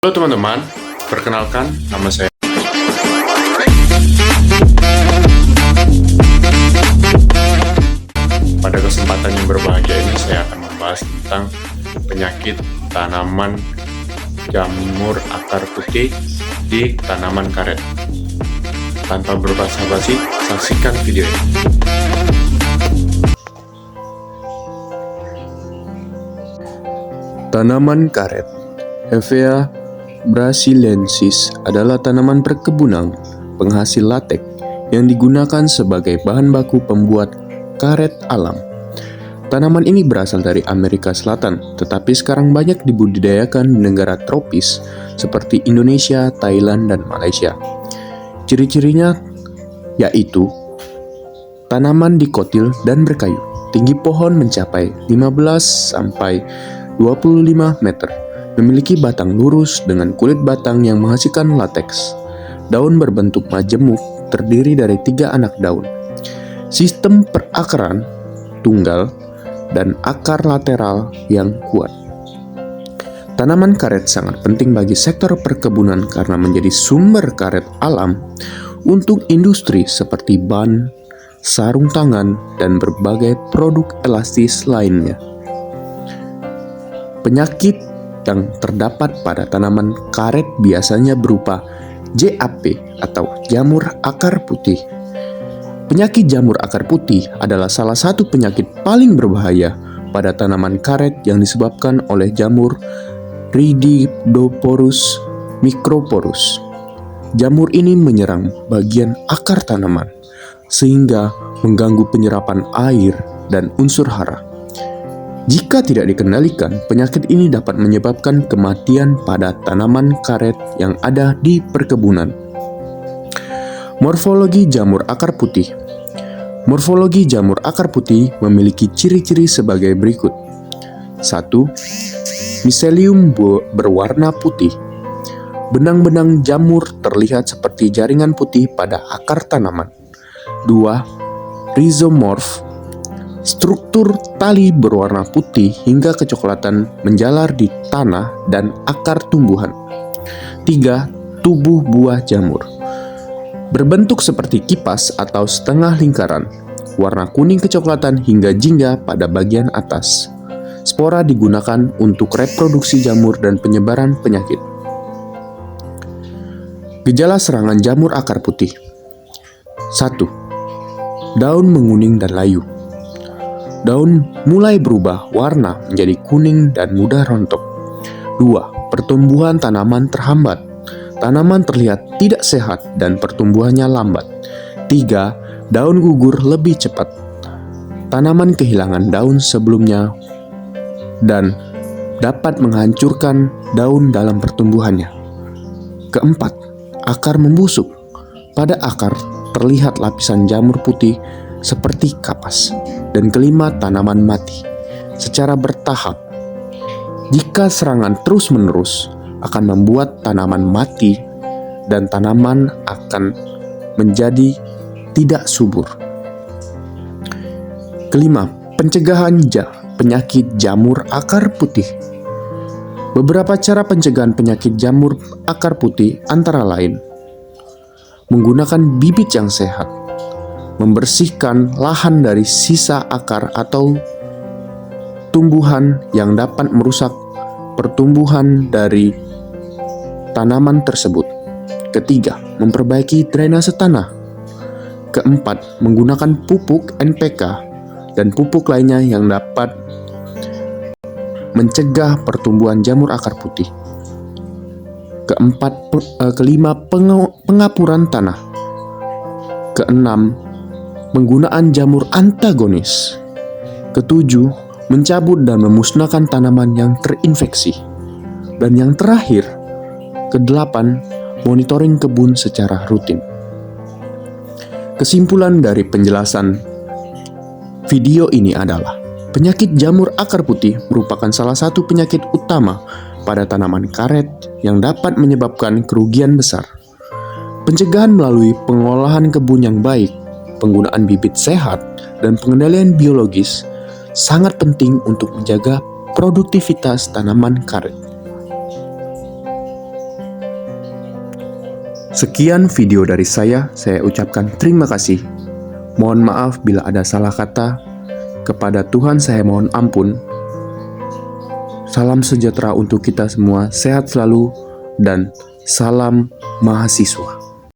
Halo teman-teman, perkenalkan nama saya. Pada kesempatan yang berbahagia ini saya akan membahas tentang penyakit tanaman jamur akar putih di tanaman karet. Tanpa berbasa-basi, saksikan video ini. Tanaman karet Hevea brasiliensis adalah tanaman perkebunan penghasil latek yang digunakan sebagai bahan baku pembuat karet alam. Tanaman ini berasal dari Amerika Selatan, tetapi sekarang banyak dibudidayakan di negara tropis seperti Indonesia, Thailand, dan Malaysia. Ciri-cirinya yaitu tanaman dikotil dan berkayu. Tinggi pohon mencapai 15 sampai 25 meter. Memiliki batang lurus dengan kulit batang yang menghasilkan lateks. Daun berbentuk majemuk, terdiri dari 3 anak daun. Sistem perakaran tunggal dan akar lateral yang kuat. Tanaman karet sangat penting bagi sektor perkebunan karena menjadi sumber karet alam untuk industri seperti ban, sarung tangan, dan berbagai produk elastis lainnya. Penyakit yang terdapat pada tanaman karet biasanya berupa JAP atau jamur akar putih. Penyakit jamur akar putih adalah salah satu penyakit paling berbahaya pada tanaman karet yang disebabkan oleh jamur Rhididoporus microporus. Jamur ini menyerang bagian akar tanaman sehingga mengganggu penyerapan air dan unsur hara. Jika tidak dikendalikan, penyakit ini dapat menyebabkan kematian pada tanaman karet yang ada di perkebunan. Morfologi jamur akar putih. Morfologi jamur akar putih memiliki ciri-ciri sebagai berikut. 1. Miselium berwarna putih. Benang-benang jamur terlihat seperti jaringan putih pada akar tanaman. 2. Rhizomorph. Struktur tali berwarna putih hingga kecoklatan menjalar di tanah dan akar tumbuhan. 3. Tubuh buah jamur. Berbentuk seperti kipas atau setengah lingkaran, warna kuning kecoklatan hingga jingga pada bagian atas. Spora digunakan untuk reproduksi jamur dan penyebaran penyakit. Gejala serangan jamur akar putih. 1. Daun menguning dan layu. Daun mulai berubah warna menjadi kuning dan mudah rontok. 2. Pertumbuhan tanaman terhambat. Tanaman terlihat tidak sehat dan pertumbuhannya lambat. 3. Daun gugur lebih cepat. Tanaman kehilangan daun sebelumnya dan dapat menghancurkan daun dalam pertumbuhannya. 4. Akar membusuk. Pada akar terlihat lapisan jamur putih seperti kapas. Dan 5. Tanaman mati secara bertahap. Jika serangan terus-menerus akan membuat tanaman mati dan tanaman akan menjadi tidak subur. 5. Pencegahan penyakit jamur akar putih. Beberapa cara pencegahan penyakit jamur akar putih antara lain: menggunakan bibit yang sehat, membersihkan lahan dari sisa akar atau tumbuhan yang dapat merusak pertumbuhan dari tanaman tersebut. 3. Memperbaiki drainase tanah. 4. Menggunakan pupuk NPK dan pupuk lainnya yang dapat mencegah pertumbuhan jamur akar putih. 5. Pengapuran tanah. 6. Penggunaan jamur antagonis. 7. Mencabut dan memusnahkan tanaman yang terinfeksi. Dan yang terakhir, 8. Monitoring kebun secara rutin. Kesimpulan dari penjelasan video ini adalah penyakit jamur akar putih merupakan salah satu penyakit utama pada tanaman karet yang dapat menyebabkan kerugian besar. Pencegahan melalui pengolahan kebun yang baik, penggunaan bibit sehat, dan pengendalian biologis sangat penting untuk menjaga produktivitas tanaman karet. Sekian video dari saya ucapkan terima kasih. Mohon maaf bila ada salah kata. Kepada Tuhan saya mohon ampun. Salam sejahtera untuk kita semua, sehat selalu, dan salam mahasiswa.